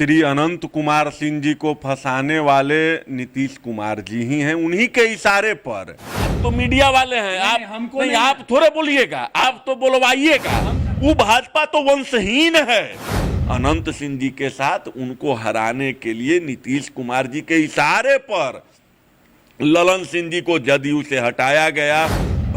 श्री अनंत कुमार सिंह जी को फंसाने वाले नीतीश कुमार जी ही हैं। उन्हीं के इशारे पर तो मीडिया वाले हैं। आप हमको नहीं, आप थोड़े बोलिएगा, आप तो बोलवाइएगा। वो भाजपा तो वंशहीन है। अनंत सिंह जी के साथ उनको हराने के लिए नीतीश कुमार जी के इशारे पर ललन सिंह जी को जदयू से हटाया गया।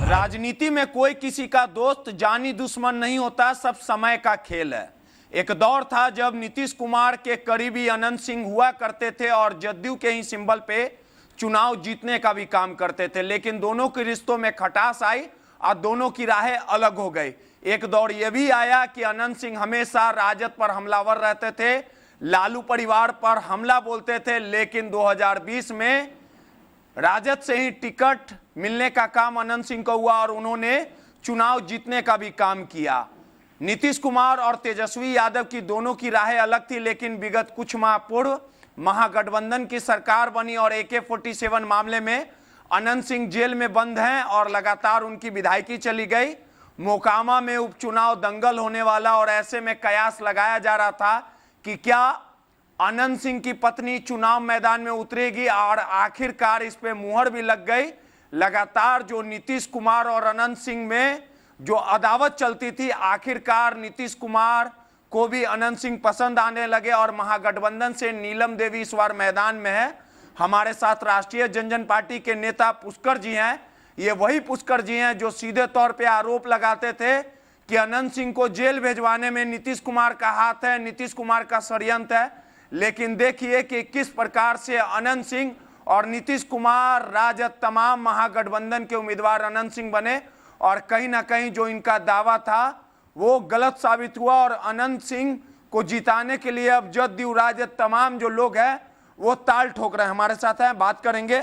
राजनीति में कोई किसी का दोस्त जानी दुश्मन नहीं होता, सब समय का खेल है। एक दौर था जब नीतीश कुमार के करीबी अनंत सिंह हुआ करते थे और जदयू के ही सिंबल पे चुनाव जीतने का भी काम करते थे, लेकिन दोनों के रिश्तों में खटास आई और दोनों की राहें अलग हो गई। एक दौर यह भी आया कि अनंत सिंह हमेशा राजद पर हमलावर रहते थे, लालू परिवार पर हमला बोलते थे, लेकिन 2020 में राजद से ही टिकट मिलने का काम अनंत सिंह को हुआ और उन्होंने चुनाव जीतने का भी काम किया। नीतीश कुमार और तेजस्वी यादव की दोनों की राहें अलग थी, लेकिन विगत कुछ माह पूर्व महागठबंधन की सरकार बनी और AK-47 मामले में अनंत सिंह जेल में बंद हैं और लगातार उनकी विधायकी चली गई। मोकामा में उपचुनाव दंगल होने वाला और ऐसे में कयास लगाया जा रहा था कि क्या अनंत सिंह की पत्नी चुनाव मैदान में उतरेगी, और आखिरकार इस पे मुहर भी लग गई। लगातार जो नीतीश कुमार और अनंत सिंह में जो अदावत चलती थी, आखिरकार नीतीश कुमार को भी अनंत सिंह पसंद आने लगे और महागठबंधन से नीलम देवी इस बार मैदान में है। हमारे साथ राष्ट्रीय जनता पार्टी के नेता पुष्कर जी हैं। ये वही पुष्कर जी हैं जो सीधे तौर पे आरोप लगाते थे कि अनंत सिंह को जेल भेजवाने में नीतीश कुमार का हाथ है, नीतीश कुमार का षड्यंत्र है। लेकिन देखिए कि किस प्रकार से अनंत सिंह और नीतीश कुमार राजद तमाम महागठबंधन के उम्मीदवार अनंत सिंह बने और कहीं ना कहीं जो इनका दावा था वो गलत साबित हुआ और अनंत सिंह को जिताने के लिए अब जदयू राजद तमाम जो लोग हैं वो ताल ठोक रहे हैं। हमारे साथ हैं, बात करेंगे।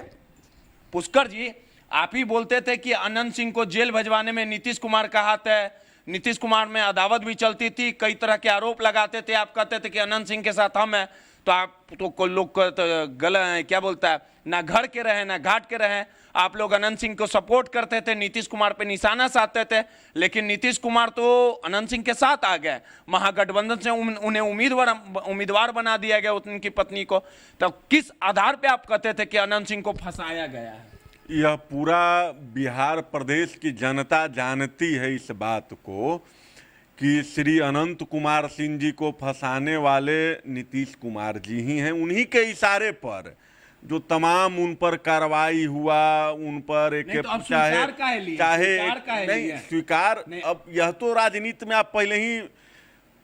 पुष्कर जी, आप ही बोलते थे कि अनंत सिंह को जेल भेजवाने में नीतीश कुमार का हाथ है, नीतीश कुमार में अदावत भी चलती थी, कई तरह के आरोप लगाते थे। आप कहते थे कि अनंत सिंह के साथ हम हैं, तो आप तो कोई लोग गलत क्या बोलता है, ना घर के रहे ना घाट के रहे। आप लोग अनंत सिंह को सपोर्ट करते थे, नीतीश कुमार पे निशाना साधते थे, लेकिन नीतीश कुमार तो अनंत सिंह के साथ आ गए। महागठबंधन से उन्हें उम्मीदवार बना दिया गया उनकी पत्नी को। तो किस आधार पे आप कहते थे कि अनंत सिंह को फंसाया गया है? यह पूरा बिहार प्रदेश की जनता जानती है इस बात को कि श्री अनंत कुमार सिंह जी को फंसाने वाले नीतीश कुमार जी ही हैं। उन्हीं के इशारे पर जो तमाम उन पर कार्रवाई हुआ, उन पर एक तो चाहे नहीं स्वीकार। अब यह तो राजनीति में आप पहले ही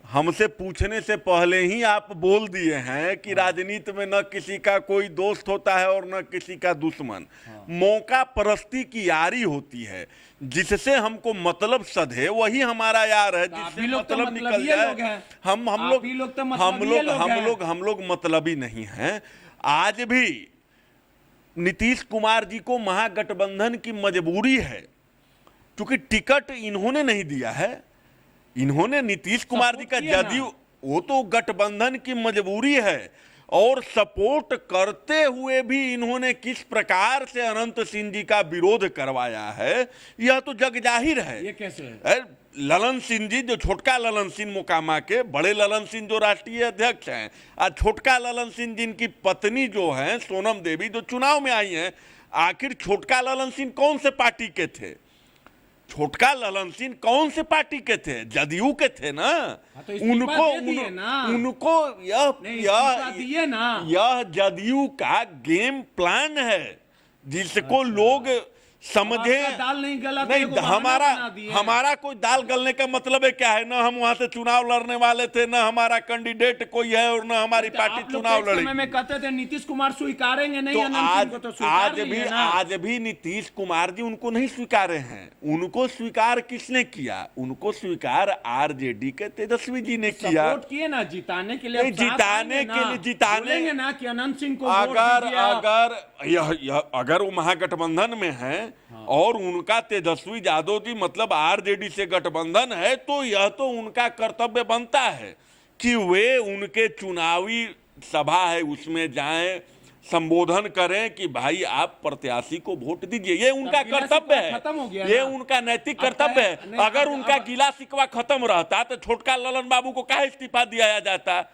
हमसे पूछने से पहले ही आप बोल दिए हैं कि राजनीति में न किसी का कोई दोस्त होता है और न किसी का दुश्मन। मौका परस्ती की यारी होती है, जिससे हमको मतलब सधे वही हमारा यार है, जिससे मतलब निकल जाए। हम लोग मतलबी नहीं हैं। आज भी नीतीश कुमार जी को महागठबंधन की मजबूरी है, क्योंकि टिकट इन्होंने नहीं दिया है। इन्होंने नीतीश कुमार जी का जदयू, वो तो गठबंधन की मजबूरी है। और सपोर्ट करते हुए भी इन्होंने किस प्रकार से अनंत सिंह जी का विरोध करवाया है, यह तो जग जाहिर है। ये कैसे है? ललन सिंह जी, जो छोटका ललन सिंह मोकामा के, बड़े ललन सिंह जो राष्ट्रीय अध्यक्ष हैं, और छोटका ललन सिंह जिनकी पत्नी जो हैं सोनम देवी, जो चुनाव में आई हैं। आखिर छोटका ललन सिंह कौन से पार्टी के थे? छोटका ललन सिंह कौन से पार्टी के थे? जदयू के थे ना। तो उनको यह जदयू का गेम प्लान है, जिसको लोग समझे। दाल नहीं गला नहीं, हमारा कोई दाल गलने का मतलब है क्या है? ना हम वहां से चुनाव लड़ने वाले थे, ना हमारा कैंडिडेट कोई है और ना हमारी पार्टी चुनाव लड़ेगी। में कहते थे नीतीश कुमार स्वीकारेंगे नहीं, तो आज भी नीतीश कुमार जी उनको नहीं स्वीकारे हैं। उनको स्वीकार किसने किया? उनको स्वीकार आरजेडी के तेजस्वी जी ने किया। किए ना जिताने के लिए, जिताने ना कि अनंत सिंह को अगर वो महागठबंधन में है और उनका तेजस्वी यादव जी मतलब आरजेडी से गठबंधन है, तो यह तो उनका कर्तव्य बनता है कि वे उनके चुनावी सभा है उसमें जाएं, संबोधन करें कि भाई आप प्रत्याशी को वोट दीजिए। ये उनका कर्तव्य है, ये उनका नैतिक कर्तव्य है। अगर उनका गिला शिकवा खत्म रहता तो छोटका ललन बाबू को काहे इस्तीफा दिया जाता?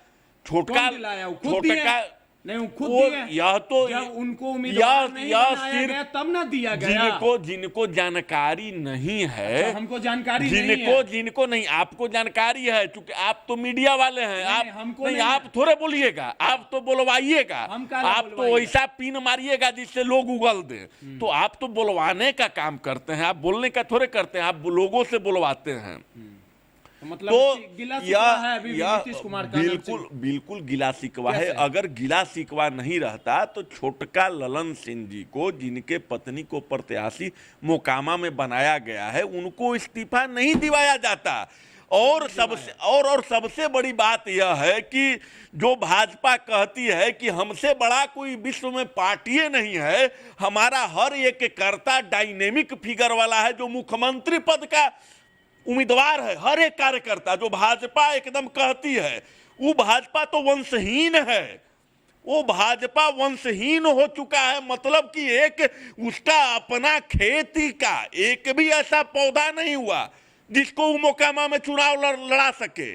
छोटका कौन दिलाया? वो खुद दिए? छोटका नहीं, वो खुद वो दिए। यह तो जब उनको उम्मीदवार नहीं बनाया गया तब ना दिया गया। जिनको जानकारी नहीं है, अच्छा, हमको जानकारी नहीं है। जिनको नहीं, आपको जानकारी है, क्योंकि आप तो मीडिया वाले हैं। आप हमको नहीं, नहीं आप थोड़े बोलिएगा, आप तो बोलवाइएगा, हम काहे आप तो बोलवाइएगा? ऐसा पिन मारिएगा जिससे लोग उगल दे। तो आप तो बोलवाने का काम करते हैं, आप बोलने का थोड़े करते हैं, आप लोगों से बोलवाते हैं। मतलब तो गिला शिकवा है अभी भी नीतीश कुमार का? बिल्कुल गिला शिकवा है। अगर गिला शिकवा नहीं रहता तो छोटका ललन सिंह जी को, जिनके पत्नी को प्रत्याशी मोकामा में बनाया गया है, उनको इस्तीफा नहीं दिवाया जाता। और सबसे बड़ी बात यह है कि जो भाजपा कहती है कि हमसे बड़ा कोई विश्व में पार्टी नहीं है, हमारा हर एक कर्ता डायनेमिक फिगर वाला है, जो मुख्यमंत्री पद का उम्मीदवार है, हर एक कार्यकर्ता, जो भाजपा एकदम कहती है, वो भाजपा तो वंशहीन है। वो भाजपा वंशहीन हो चुका है। मतलब कि एक उसका अपना खेती का एक भी ऐसा पौधा नहीं हुआ जिसको वो मोकामा में चुनाव लड़ा सके।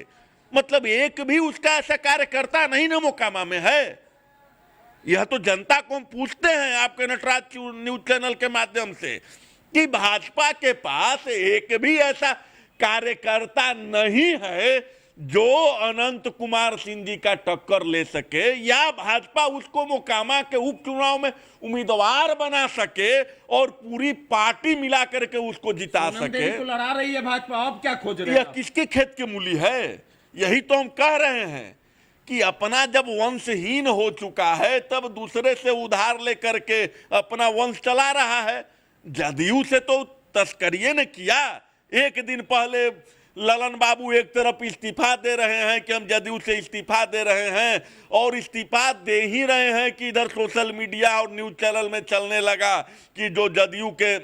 मतलब एक भी उसका ऐसा कार्यकर्ता नहीं ना मोकामा में है। यह तो जनता को हम पूछते हैं आपके नटराज न्यूज चैनल के माध्यम से कि भाजपा के पास एक भी ऐसा कार्यकर्ता नहीं है जो अनंत कुमार सिंह जी का टक्कर ले सके, या भाजपा उसको मोकामा के उपचुनाव में उम्मीदवार बना सके और पूरी पार्टी मिला करके उसको जिता सके। तो लड़ा रही है भाजपा, अब क्या खोज रहे हैं? यह किसके खेत की मूली है? यही तो हम कह रहे हैं कि अपना जब वंशहीन हो चुका है, तब दूसरे से उधार लेकर के अपना वंश चला रहा है। जदयू से तो तस्करी ने किया। एक दिन पहले ललन बाबू एक तरफ इस्तीफा दे रहे हैं कि हम जदयू से इस्तीफा दे रहे हैं, और इस्तीफा दे ही रहे हैं कि इधर सोशल मीडिया और न्यूज चैनल में चलने लगा कि जो जदयू के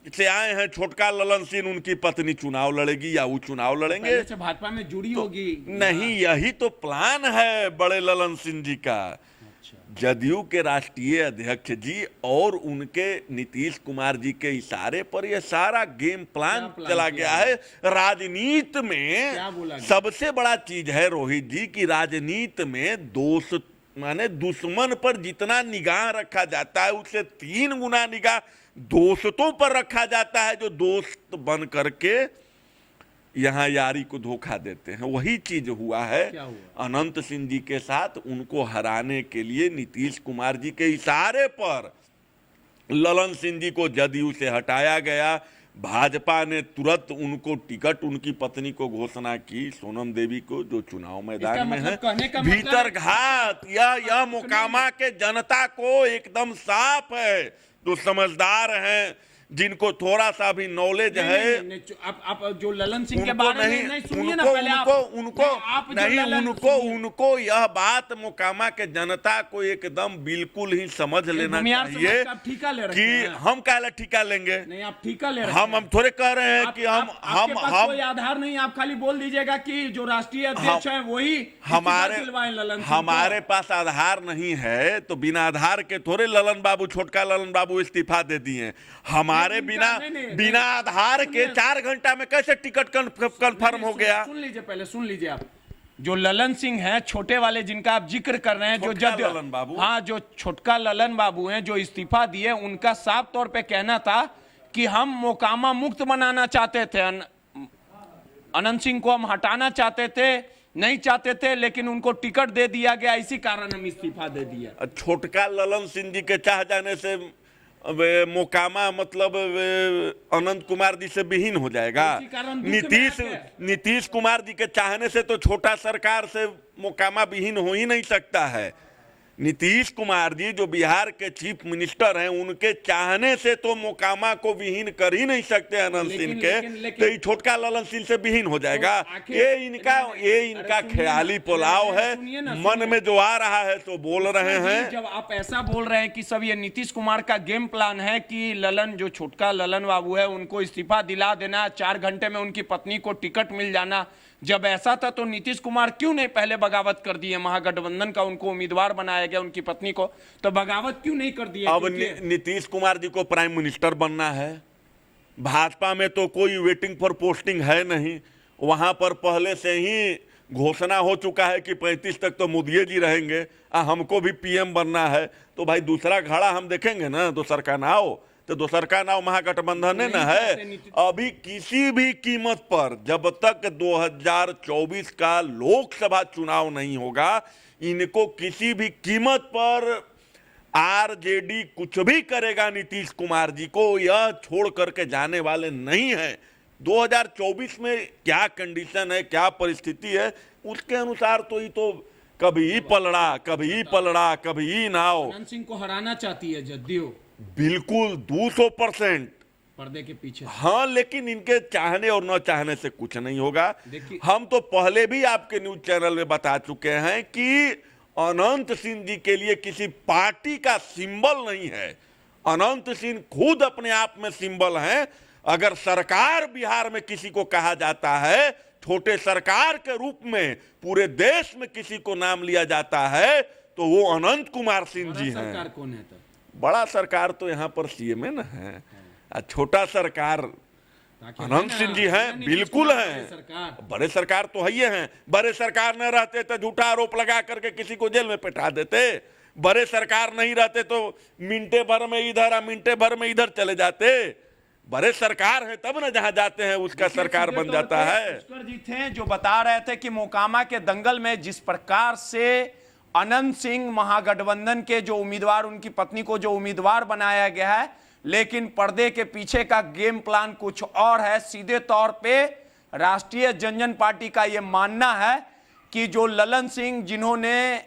से आए हैं छोटका ललन सिंह, उनकी पत्नी चुनाव लड़ेगी या वो चुनाव लड़ेंगे। से भाजपा में जुड़ी होगी? नहीं, यही तो प्लान है बड़े ललन सिंह जी का। जदयू के राष्ट्रीय अध्यक्ष जी और उनके नीतीश कुमार जी के इशारे पर यह सारा गेम प्लान चला गया है। राजनीति में सबसे बड़ा चीज है रोहित जी कि राजनीति में दोस्त माने दुश्मन पर जितना निगाह रखा जाता है, उससे 3 गुना निगाह दोस्तों पर रखा जाता है, जो दोस्त बन करके यहाँ यारी को धोखा देते हैं। वही चीज हुआ है अनंत सिंह जी के साथ। उनको हराने के लिए नीतीश कुमार जी के इशारे पर ललन सिंह जी को जदयू से हटाया गया। भाजपा ने तुरंत उनको टिकट उनकी पत्नी को घोषणा की, सोनम देवी को, जो चुनाव मैदान में है। भीतर घात यह मोकामा के जनता को एकदम साफ है, जो समझदार हैं, जिनको थोड़ा सा भी नॉलेज है। आप जो ललन सिंह के बारे में नहीं सुनिए ना पहले उनको यह बात मोकामा के जनता को एकदम बिल्कुल ही समझ लेना चाहिए कि हम काहे ठीका लेंगे। नहीं, आप ठीका ले रहे हैं। हम थोड़े कह रहे हैं कि हम कोई आधार नहीं, आप खाली बोल दीजिएगा कि जो राष्ट्रीय अध्यक्ष है वही हमारे पास आधार नहीं है, तो बिना आधार के थोड़े ललन बाबू, छोटका ललन बाबू इस्तीफा दे दिए। हमारे बिना आधार के 4 घंटा में कैसे टिकट कंफर्म हो गया? सुन लीजिए आप। जो ललन सिंह हैं, छोटे वाले जिनका आप जिक्र कर रहे हैं, जो ललन बाबू, हाँ, जो छोटका ललन बाबू हैं, जो इस्तीफा दिए, उनका साफ तौर पे कहना था कि हम मोकामा मुक्त बनाना चाहते थे, अनंत सिंह को हम हटाना चाहते थे, नहीं चाहते थे, लेकिन उनको टिकट दे दिया गया, इसी कारण हम इस्तीफा दे दिया। छोटका ललन सिंह जी के चाह जाने से मोकामा मतलब अनंत कुमार जी से विहीन हो जाएगा। नीतीश कुमार जी के चाहने से तो छोटा सरकार से मोकामा विहीन हो ही नहीं सकता है। नीतीश कुमार जी जो बिहार के चीफ मिनिस्टर हैं, उनके चाहने से तो मोकामा को विहीन कर ही नहीं सकते अनंत सिंह के, तो ये छोटका ललन सिंह से विहीन हो जाएगा। ये इनका ख्याली पुलाव है, मन में जो आ रहा है तो बोल रहे हैं। जब आप ऐसा बोल रहे हैं कि सब ये नीतीश कुमार का गेम प्लान है कि ललन, जो छोटका ललन बाबू है, उनको इस्तीफा दिला देना, 4 घंटे में उनकी पत्नी को टिकट मिल जाना, जब ऐसा था तो नीतीश कुमार क्यों नहीं पहले बगावत कर दिए? महागठबंधन का उनको उम्मीदवार बनाया गया, उनकी पत्नी को, तो बगावत क्यों नहीं कर दिए? अब नीतीश कुमार जी को प्राइम मिनिस्टर बनना है। भाजपा में तो कोई वेटिंग फॉर पोस्टिंग है नहीं, वहां पर पहले से ही घोषणा हो चुका है कि 35 तक तो मोदी जी रहेंगे, हमको भी पीएम बनना है, तो भाई दूसरा घड़ा हम देखेंगे ना, दोसर का नाव, तो दोसर का नाव महागठबंधन है ना है। अभी किसी भी कीमत पर जब तक 2024 का लोकसभा चुनाव नहीं होगा, इनको किसी भी कीमत पर आरजेडी कुछ भी करेगा नीतीश कुमार जी को, यह छोड़ करके जाने वाले नहीं है। 2024 में क्या कंडीशन है, क्या परिस्थिति है, उसके अनुसार तो ये तो कभी पलड़ा, कभी पलड़ा, कभी नाव। अनंत सिंह को हराना चाहती है जदयू, बिल्कुल 200% पर्दे के पीछे। हाँ, लेकिन इनके चाहने और न चाहने से कुछ नहीं होगा। हम तो पहले भी आपके न्यूज चैनल में बता चुके हैं कि अनंत सिंह जी के लिए किसी पार्टी का सिंबल नहीं है। अनंत सिंह खुद अपने आप में सिंबल हैं। अगर सरकार बिहार में किसी को कहा जाता है, छोटे सरकार के रूप में पूरे देश में किसी को नाम लिया जाता है, तो वो अनंत कुमार सिंह जी हैं। सरकार कौन है तो? बड़ा सरकार तो यहाँ पर सीएम है ना है, छोटा सरकार अनंत सिंह जी हैं, बिल्कुल हैं। बड़े सरकार तो है ही हैं। बड़े सरकार न रहते तो झूठा आरोप लगा करके किसी को जेल में बैठा देते। बड़े सरकार नहीं रहते तो मिनटे भर में इधर मिनटे भर में इधर चले जाते। बड़े सरकार है तब ना जहां जाते हैं उसका सरकार बन जाता है। पुष्कर जी थे जो बता रहे थे कि मोकामा के दंगल में जिस प्रकार से अनंत सिंह महागठबंधन के जो उम्मीदवार, उनकी पत्नी को जो उम्मीदवार बनाया गया है, लेकिन पर्दे के पीछे का गेम प्लान कुछ और है। सीधे तौर पे राष्ट्रीय जनजन पार्टी का यह मानना है कि जो ललन सिंह जिन्होंने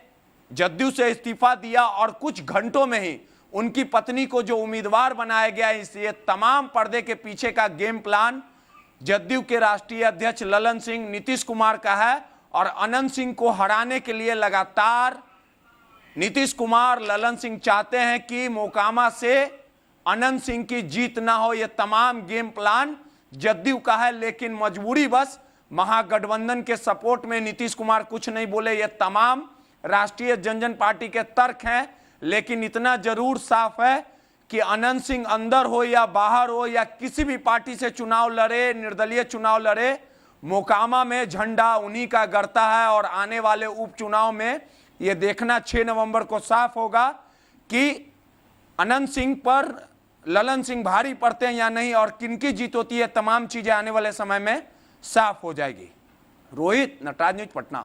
जदयू से इस्तीफा दिया और कुछ घंटों में ही उनकी पत्नी को जो उम्मीदवार बनाया गया, इसलिए तमाम पर्दे के पीछे का गेम प्लान जदयू के राष्ट्रीय अध्यक्ष ललन सिंह नीतीश कुमार का है। और अनंत सिंह को हराने के लिए लगातार नीतीश कुमार, ललन सिंह चाहते हैं कि मोकामा से अनंत सिंह की जीत ना हो। यह तमाम गेम प्लान जदयू का है, लेकिन मजबूरी बस महागठबंधन के सपोर्ट में नीतीश कुमार कुछ नहीं बोले। यह तमाम राष्ट्रीय जनजन पार्टी के तर्क हैं, लेकिन इतना जरूर साफ है कि अनंत सिंह अंदर हो या बाहर हो या किसी भी पार्टी से चुनाव लड़े, निर्दलीय चुनाव लड़े, मोकामा में झंडा उन्हीं का गड़ता है। और आने वाले उपचुनाव में यह देखना 6 नवंबर को साफ होगा कि अनंत सिंह पर ललन सिंह भारी पड़ते हैं या नहीं, और किनकी जीत होती है। तमाम चीजें आने वाले समय में साफ हो जाएगी। रोहित, नटराज न्यूज, पटना।